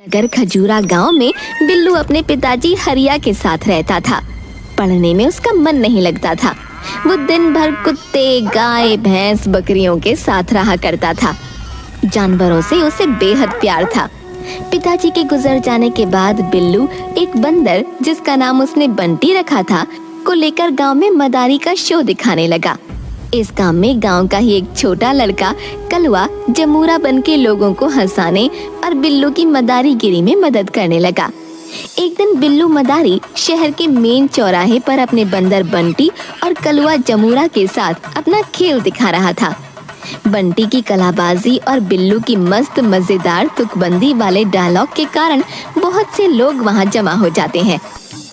नगर खजूरा गांव में बिल्लू अपने पिताजी हरिया के साथ रहता था। पढ़ने में उसका मन नहीं लगता था। वो दिन भर कुत्ते, गाय, भैंस, बकरियों के साथ रहा करता था। जानवरों से उसे बेहद प्यार था। पिताजी के गुजर जाने के बाद बिल्लू एक बंदर, जिसका नाम उसने बंटी रखा था, को लेकर गांव में मदारी का शो दिखाने लगा। इस काम में गांव का ही एक छोटा लड़का कलवा जमूरा बन के लोगों को हंसाने और बिल्लू की मदारीगिरी में मदद करने लगा। एक दिन बिल्लू मदारी शहर के मेन चौराहे पर अपने बंदर बंटी और कलवा जमूरा के साथ अपना खेल दिखा रहा था। बंटी की कलाबाजी और बिल्लू की मस्त मजेदार तुकबंदी वाले डायलॉग के कारण बहुत से लोग वहां जमा हो जाते हैं।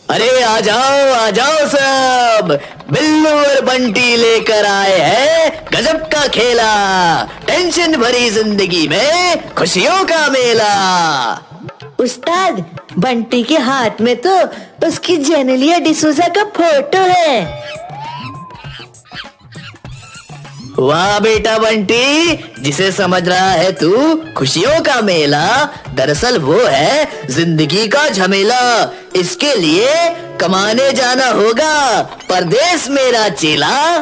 अरे आ जाओ सब, बिल्लू और बंटी लेकर आए हैं गजब का खेला। टेंशन भरी जिंदगी में खुशियों का मेला। उस्ताद, बंटी के हाथ में तो उसकी जेनेलिया डिसूजा का फोटो है। वाह बेटा बंटी, जिसे समझ रहा है तू खुशियों का मेला, दरअसल वो है जिंदगी का झमेला। इसके लिए कमाने जाना होगा परदेश मेरा चेला।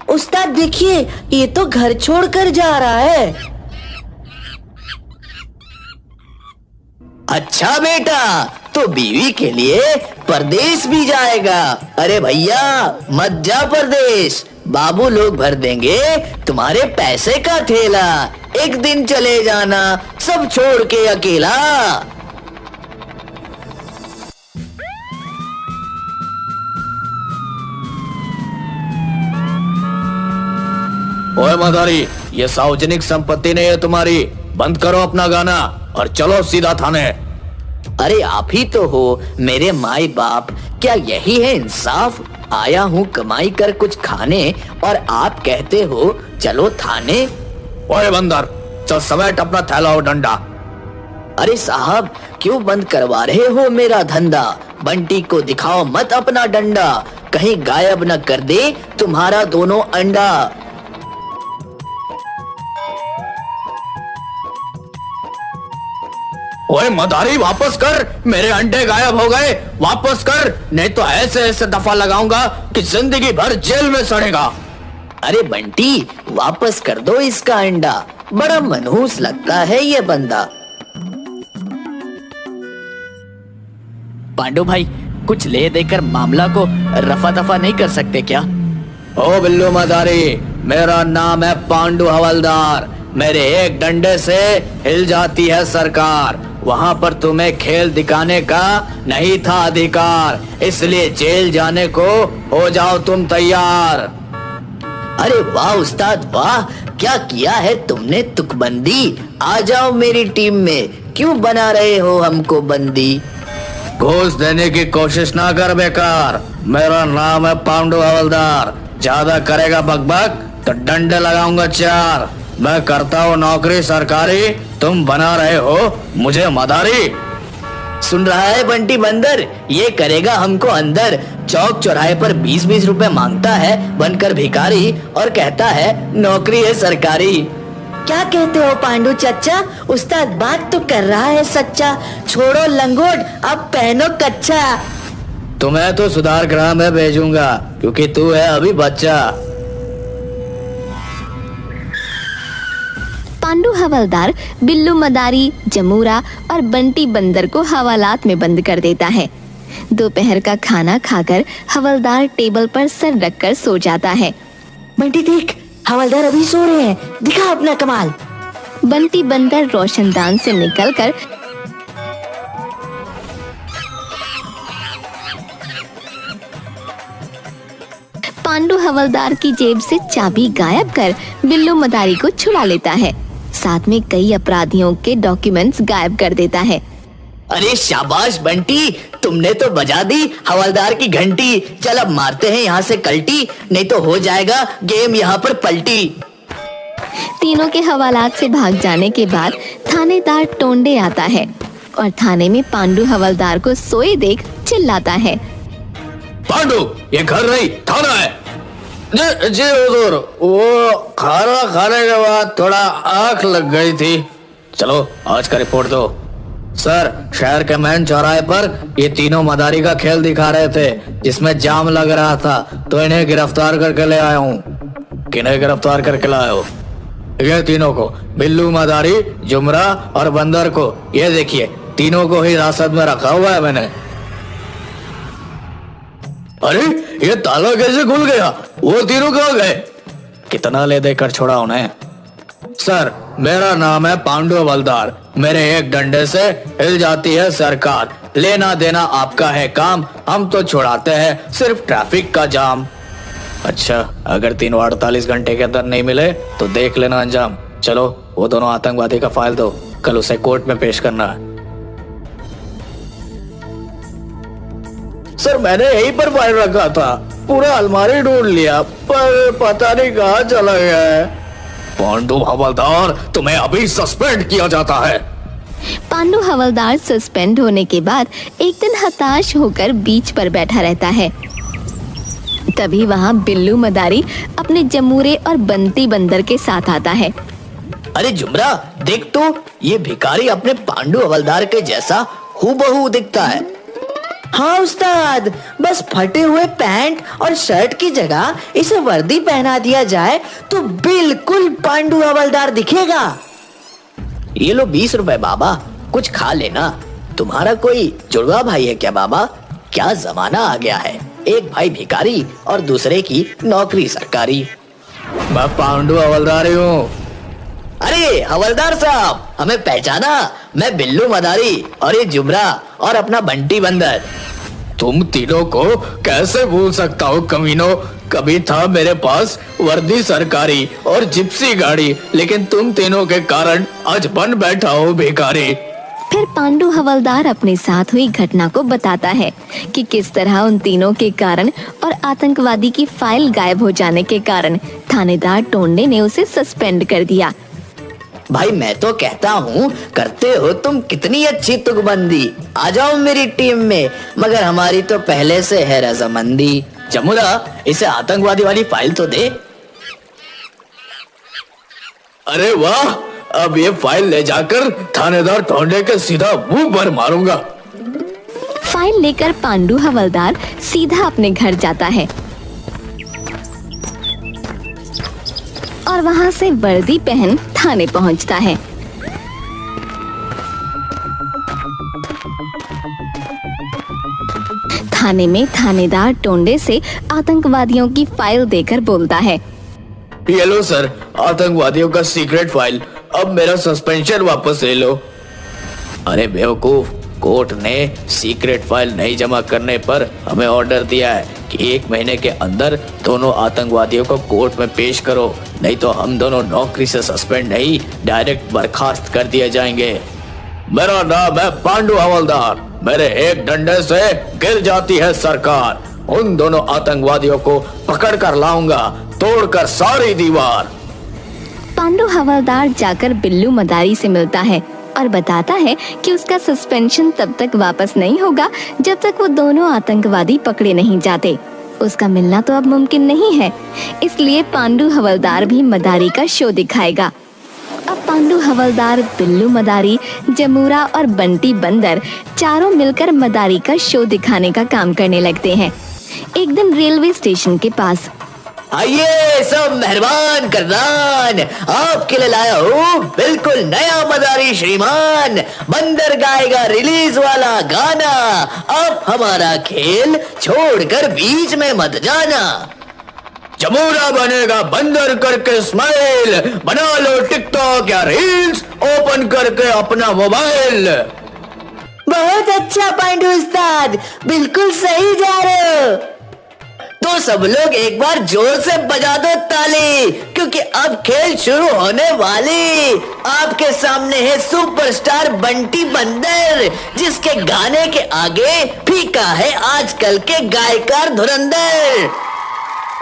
उस्ताद देखिए, ये तो घर छोड़कर जा रहा है। अच्छा बेटा, तो बीवी के लिए परदेश भी जाएगा। अरे भैया मत जा परदेश, बाबू लोग भर देंगे तुम्हारे पैसे का ठेला। एक दिन चले जाना सब छोड़ के अकेला। ओए मदारी, ये सार्वजनिक संपत्ति नहीं है तुम्हारी। बंद करो अपना गाना और चलो सीधा थाने। अरे आप ही तो हो मेरे माई बाप, क्या यही है इंसाफ? आया हूँ कमाई कर कुछ खाने और आप कहते हो चलो थाने। ओए बंदर, चल समेट अपना थैला और डंडा। अरे साहब, क्यों बंद करवा रहे हो मेरा धंधा? बंटी को दिखाओ मत अपना डंडा, कहीं गायब न कर दे तुम्हारा दोनों अंडा। ओए मदारी, वापस कर, मेरे अंडे गायब हो गए, वापस कर, नहीं तो ऐसे ऐसे दफा लगाऊंगा कि जिंदगी भर जेल में सड़ेगा। अरे बंटी, वापस कर दो इसका अंडा, बड़ा मनहूस लगता है ये बंदा। पांडु भाई, कुछ ले देकर मामला को रफा दफा नहीं कर सकते क्या? ओ बिल्लू मदारी, मेरा नाम है पांडु हवलदार। मेरे एक डंडे से हिल जाती है सरकार। वहाँ पर तुम्हें खेल दिखाने का नहीं था अधिकार, इसलिए जेल जाने को हो जाओ तुम तैयार। अरे वाह उस्ताद वाह, क्या किया है तुमने तुकबंदी। आ जाओ मेरी टीम में, क्यों बना रहे हो हमको बंदी? घूस देने की कोशिश ना कर बेकार। मेरा नाम है पांडु हवलदार। ज्यादा करेगा बकबक तो डंडे लगाऊंगा चार। मैं करता हूँ नौकरी सरकारी, तुम बना रहे हो मुझे मदारी। सुन रहा है बंटी बंदर, ये करेगा हमको अंदर। चौक चौराहे पर 20-20 रुपए मांगता है बनकर भिखारी और कहता है नौकरी है सरकारी। क्या कहते हो पांडु चचा? उस्ताद बात तो कर रहा है सच्चा। छोड़ो लंगोट, अब पहनो कच्चा। तुम्हें तो सुधार गृह में भेजूंगा क्योंकि तू है अभी बच्चा। पांडु हवलदार बिल्लू मदारी, जमूरा और बंटी बंदर को हवालात में बंद कर देता है। दोपहर का खाना खाकर हवलदार टेबल पर सर रखकर सो जाता है। बंटी देख, हवलदार अभी सो रहे हैं, दिखा अपना कमाल। बंटी बंदर रोशनदान से निकलकर पांडु हवलदार की जेब से चाबी गायब कर बिल्लू मदारी को छुड़ा लेता है। साथ में कई अपराधियों के डॉक्यूमेंट्स गायब कर देता है। अरे शाबाश बंटी, तुमने तो बजा दी हवलदार की घंटी। चल अब मारते हैं यहाँ से कल्टी, नहीं तो हो जाएगा गेम यहाँ पर पलटी। तीनों के हवालात से भाग जाने के बाद थानेदार टोंडे आता है और थाने में पांडु हवलदार को सोए देख चिल्लाता है, पांडु, ये घर नहीं थाना है। जी हुजूर, वो खाना खाने के बाद थोड़ा आंख लग गई थी। चलो आज का रिपोर्ट दो। सर, शहर के मेन चौराहे पर ये तीनों मदारी का खेल दिखा रहे थे जिसमें जाम लग रहा था, तो इन्हें गिरफ्तार करके ले आया हूँ। किन्हें गिरफ्तार करके लाए हो? ये तीनों को, बिल्लू, मदारी, जुमरा और बंदर को। ये देखिए, तीनों को ही हिरासत में रखा हुआ है मैंने। अरे, ये ताला कैसे खुल गया? वो तीनों कहाँ गए? कितना ले देकर छोड़ा उन्हें? सर, मेरा नाम है पांडु हवलदार। मेरे एक डंडे से हिल जाती है सरकार। लेना देना आपका है काम, हम तो छुड़ाते हैं सिर्फ ट्रैफिक का जाम। अच्छा, अगर 348 घंटे के अंदर नहीं मिले तो देख लेना अंजाम। चलो, वो दोनों आतंकवादी का फाइल दो, कल उसे कोर्ट में पेश करना है। सर, मैंने यहीं पर फाइल रखा था, पूरा अलमारी ढूंढ लिया पर पता नहीं कहाँ चला गया है। पांडु हवलदार, तुम्हें अभी सस्पेंड किया जाता है। पांडु हवलदार सस्पेंड होने के बाद एक दिन हताश होकर बीच पर बैठा रहता है। तभी वहाँ बिल्लू मदारी अपने जमूरे और बंटी बंदर के साथ आता है। अरे जुमरा, देख तो, ये भिखारी अपने पांडु हवलदार के जैसा हूबहू दिखता है। हाँ उस्ताद, बस फटे हुए पैंट और शर्ट की जगह इसे वर्दी पहना दिया जाए तो बिल्कुल पांडु हवलदार दिखेगा। ये लो 20 रुपए बाबा, कुछ खा लेना। तुम्हारा कोई जुड़वा भाई है क्या बाबा? क्या जमाना आ गया है, एक भाई भिखारी और दूसरे की नौकरी सरकारी। मैं पांडु हवलदार ही हूँ। अरे हवलदार साहब, हमें पहचाना? मैं बिल्लू मदारी और ये जुमरा और अपना बंटी बंदर। तुम तीनों को कैसे भूल सकता हूँ कमीनों? कभी था मेरे पास वर्दी सरकारी और जिप्सी गाड़ी, लेकिन तुम तीनों के कारण आज बन बैठा हूँ भिखारी। फिर पांडु हवलदार अपने साथ हुई घटना को बताता है कि किस तरह उन तीनों के कारण और आतंकवादी की फाइल गायब हो जाने के कारण थानेदार टोंडे ने उसे सस्पेंड कर दिया। भाई मैं तो कहता हूँ, करते हो तुम कितनी अच्छी तुकबंदी। आ जाओ मेरी टीम में, मगर हमारी तो पहले से है रजामंदी। जमुरा, इसे आतंकवादी वाली फाइल तो दे। अरे वाह, अब ये फाइल ले जाकर थानेदार टोंडे के सीधा मुंह पर मारूंगा। फाइल लेकर पांडु हवलदार सीधा अपने घर जाता है और वहां से वर्दी पहन थाने पहुंचता है। थाने में थानेदार टोंडे से आतंकवादियों की फाइल देकर बोलता है, ये लो सर, आतंकवादियों का सीक्रेट फाइल, अब मेरा सस्पेंशन वापस ले लो। अरे बेवकूफ, कोर्ट ने सीक्रेट फाइल नहीं जमा करने पर हमें ऑर्डर दिया है कि 1 महीने के अंदर दोनों आतंकवादियों को कोर्ट में पेश करो, नहीं तो हम दोनों नौकरी से सस्पेंड नहीं, डायरेक्ट बर्खास्त कर दिए जाएंगे। मेरा नाम है पांडु हवलदार। मेरे एक डंडे से गिर जाती है सरकार। उन दोनों आतंकवादियों को पकड़ कर लाऊंगा, तोड़कर सारी दीवार। पांडु हवलदार जाकर बिल्लू मदारी से मिलता है और बताता है कि उसका सस्पेंशन तब तक वापस नहीं होगा जब तक वो दोनों आतंकवादी पकड़े नहीं जाते। उसका मिलना तो अब मुमकिन नहीं है, इसलिए पांडु हवलदार भी मदारी का शो दिखाएगा। अब पांडु हवलदार, बिल्लू मदारी, जमूरा और बंटी बंदर चारों मिलकर मदारी का शो दिखाने का काम करने लगते हैं। एक दिन रेलवे स्टेशन के पास, आइए सब मेहरबान करनान, आपके लिए लाया हूँ बिल्कुल नया मदारी श्रीमान। बंदर गाएगा रिलीज वाला गाना, अब हमारा खेल छोड़कर बीच में मत जाना। जमूरा बनेगा बंदर करके स्माइल, बना लो टिकटॉक या रील्स, ओपन करके अपना मोबाइल। बहुत अच्छा पांडु उस्ताद, बिल्कुल सही जा रहे हो। तो सब लोग एक बार जोर से बजा दो ताली, क्योंकि अब खेल शुरू होने वाली। आपके सामने है सुपरस्टार बंटी बंदर, जिसके गाने के आगे फीका है आजकल के गायकार धुरंधर।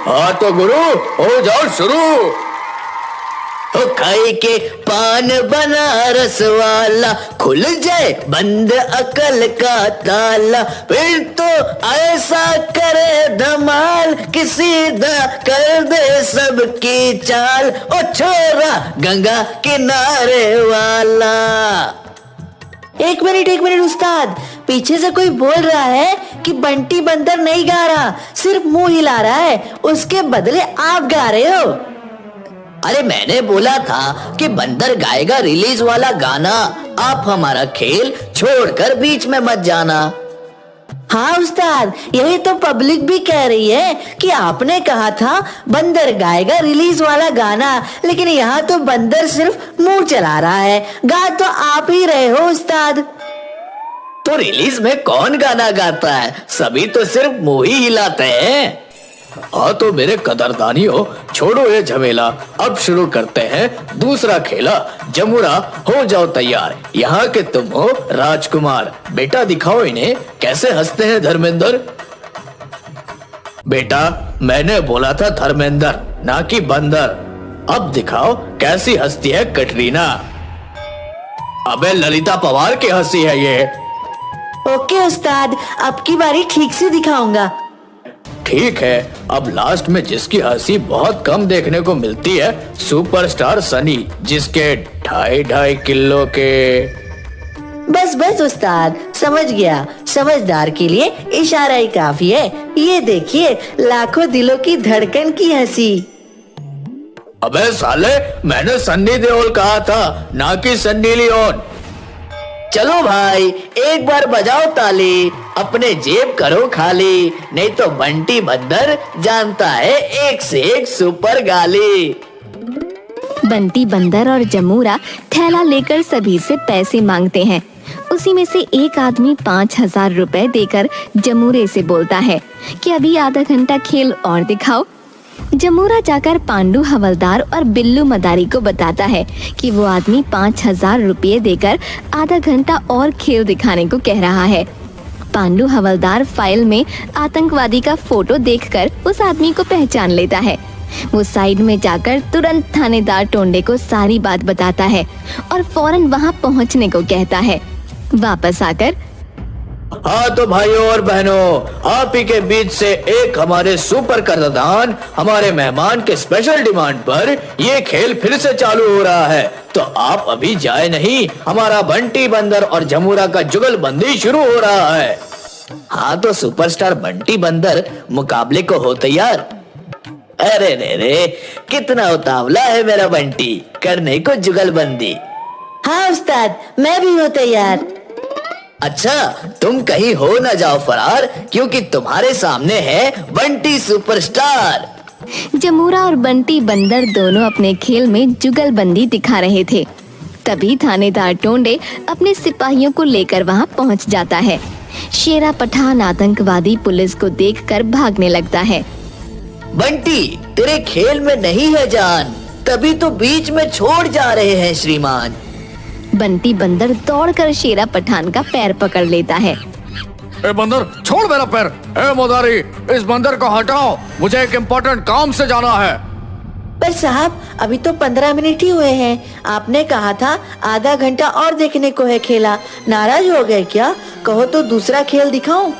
हाँ तो गुरु, हो जाओ शुरू। खाई के पान बनारस वाला, खुल जाए बंद अकल का ताला, फिर तो ऐसा करे धमाल कि सीधा कर दे सबकी चाल। ओ छोरा गंगा किनारे वाला, एक मिनट उस्ताद, पीछे से कोई बोल रहा है कि बंटी बंदर नहीं गा रहा, सिर्फ मुंह हिला रहा है, उसके बदले आप गा रहे हो। अरे मैंने बोला था कि बंदर गाएगा रिलीज वाला गाना, आप हमारा खेल छोड़कर बीच में मत जाना। हाँ उस्ताद, यही तो पब्लिक भी कह रही है कि आपने कहा था बंदर गाएगा रिलीज वाला गाना, लेकिन यहाँ तो बंदर सिर्फ मुंह चला रहा है, गा तो आप ही रहे हो उस्ताद। तो रिलीज में कौन गाना गाता है, सभी तो सिर्फ मुंह ही हिलाते हैं। हाँ तो मेरे कदरदानियों, छोड़ो ये झमेला, अब शुरू करते हैं दूसरा खेला। जमुरा हो जाओ तैयार, यहाँ के तुम हो राजकुमार। बेटा दिखाओ इन्हें कैसे हंसते हैं धर्मेंद्र। बेटा मैंने बोला था धर्मेंद्र, ना कि बंदर। अब दिखाओ कैसी हंसती है कटरीना। अबे ललिता पवार की हंसी है ये। ओके उस्ताद, अब की बारी ठीक से दिखाऊंगा। ठीक है, अब लास्ट में जिसकी हंसी बहुत कम देखने को मिलती है, सुपरस्टार सनी, जिसके 2.5 किलो के। बस उस्ताद, समझ गया, समझदार के लिए इशारा ही काफी है। ये देखिए, लाखों दिलों की धड़कन की हंसी। अबे साले, मैंने सन्नी देओल कहा था, ना कि सन्नी लियोन। चलो भाई, एक बार बजाओ ताली, अपने जेब करो खाली, नहीं तो बंटी बंदर जानता है एक से एक सुपर गाली। बंटी बंदर और जमूरा थैला लेकर सभी से पैसे मांगते हैं। उसी में से एक आदमी 5,000 रुपए देकर जमूरे से बोलता है कि अभी आधा घंटा खेल और दिखाओ। जमूरा जाकर पांडू हवलदार और बिल्लू मदारी को बताता है कि वो आदमी 5,000 रुपये देकर आधा घंटा और खेल दिखाने को कह रहा है। पांडू हवलदार फाइल में आतंकवादी का फोटो देखकर उस आदमी को पहचान लेता है। वो साइड में जाकर तुरंत थानेदार टोंडे को सारी बात बताता है और फौरन वहां पहुंचने को कहता है। वापस आकर, हाँ तो भाइयों और बहनों, आप ही के बीच से एक हमारे सुपर कदरदान, हमारे मेहमान के स्पेशल डिमांड पर ये खेल फिर से चालू हो रहा है। तो आप अभी जाए नहीं, हमारा बंटी बंदर और जमूरा का जुगलबंदी शुरू हो रहा है। हाँ तो सुपरस्टार बंटी बंदर मुकाबले को हो तैयार। अरे रे, कितना उतावला है मेरा बंटी, करने को जुगलबंदी। हाँ उस्ताद, मैं भी हूँ तैयार। अच्छा, तुम कहीं हो न जाओ फरार, क्योंकि तुम्हारे सामने है बंटी सुपरस्टार। जमूरा और बंटी बंदर दोनों अपने खेल में जुगलबंदी दिखा रहे थे। तभी थानेदार टोंडे अपने सिपाहियों को लेकर वहां पहुंच जाता है। शेरा पठान आतंकवादी पुलिस को देखकर भागने लगता है। बंटी, तेरे खेल में नहीं है जान, तभी तो बीच में छोड़ जा रहे हैं श्रीमान। बंटी बंदर दौड़कर शेरा पठान का पैर पकड़ लेता है। ए बंदर, छोड़ मेरा पैर। ए मदारी, इस बंदर को हटाओ, मुझे एक इम्पोर्टेंट काम से जाना है। पर साहब, अभी तो 15 मिनट ही हुए हैं, आपने कहा था आधा घंटा और देखने को है खेला, नाराज हो गए क्या? कहो तो दूसरा खेल दिखाऊं?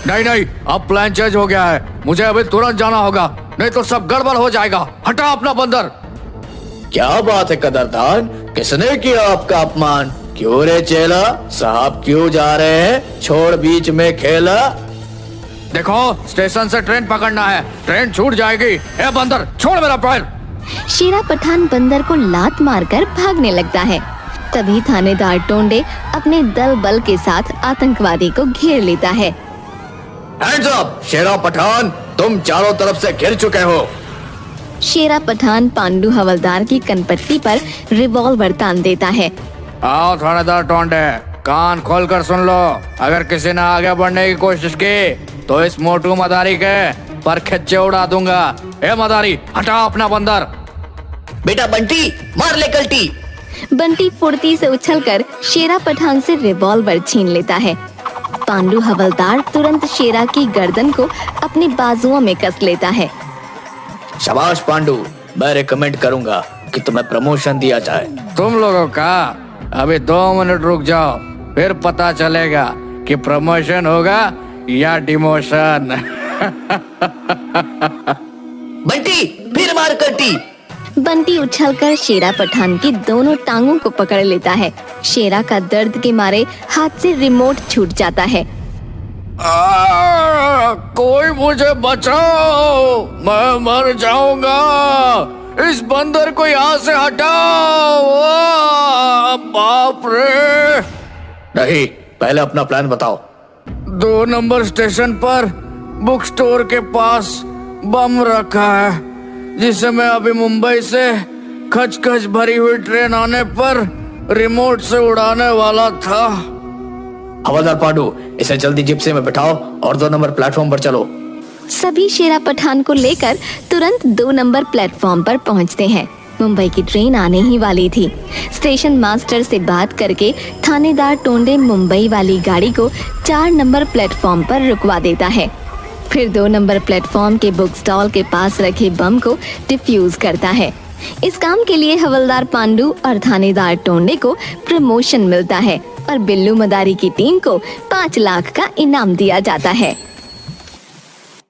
नहीं, अब प्लान चेंज हो गया है, मुझे अभी तुरंत जाना होगा, नहीं तो सब गड़बड़ हो जाएगा। हटा अपना बंदर। क्या बात है कदरदान, किसने किया आपका अपमान? क्यों रे चेला, साहब क्यों जा रहे हैं, छोड़ बीच में खेला। देखो, स्टेशन से ट्रेन पकड़ना है, ट्रेन छूट जाएगी। ए बंदर, छोड़ मेरा पैर। शेरा पठान बंदर को लात मारकर भागने लगता है। तभी थानेदार टोंडे अपने दल बल के साथ आतंकवादी को घेर लेता है। हैंड्स अप, शेरा पठान, तुम चारों तरफ से घिर चुके हो। शेरा पठान पांडू हवलदार की कनपट्टी पर रिवॉल्वर तान देता है। आओ थानेदार टोंडे, कान खोलकर सुन लो, अगर किसी ने आगे बढ़ने की कोशिश की तो इस मोटू मदारी के पर खच्चे उड़ा दूंगा। ए मदारी, हटा अपना बंदर। बेटा बंटी, मार ले कल्टी। बंटी फुर्ती से उछलकर शेरा पठान से रिवॉल्वर छीन लेता है। पांडू हवलदार तुरंत शेरा की गर्दन को अपनी बाजुओं में कस लेता है। शाबाश पांडू, मैं रिकमेंड करूंगा कि तुम्हें प्रमोशन दिया जाए। तुम लोगों का अभी 2 मिनट रुक जाओ, फिर पता चलेगा कि प्रमोशन होगा या डिमोशन। बंटी, फिर मार कल्टी। बंटी उछलकर शेरा पठान की दोनों टांगों को पकड़ लेता है। शेरा का दर्द के मारे हाथ से रिमोट छूट जाता है। कोई मुझे बचाओ, मैं मर जाऊंगा। इस बंदर को यहाँ से हटाओ। बाप रे। नहीं, पहले अपना प्लान बताओ। 2 नंबर स्टेशन पर बुक स्टोर के पास बम रखा है, जिसे मैं अभी मुंबई से खच भरी हुई ट्रेन आने पर रिमोट से उड़ाने वाला था। हवलदार पांडु, इसे जल्दी जिप्सी में बिठाओ और 2 नंबर प्लेटफॉर्म पर चलो। सभी शेरा पठान को लेकर तुरंत 2 नंबर प्लेटफॉर्म पर पहुंचते हैं। मुंबई की ट्रेन आने ही वाली थी। स्टेशन मास्टर से बात करके थानेदार टोंडे मुंबई वाली गाड़ी को 4 नंबर प्लेटफॉर्म पर रुकवा देता है। फिर 2 नंबर प्लेटफॉर्म के बुक स्टॉल के पास रखे बम को डिफ्यूज करता है। इस काम के लिए हवलदार पांडु और थानेदार टोंडे को प्रमोशन मिलता है और बिल्लू मदारी की टीम को 5 लाख का इनाम दिया जाता है।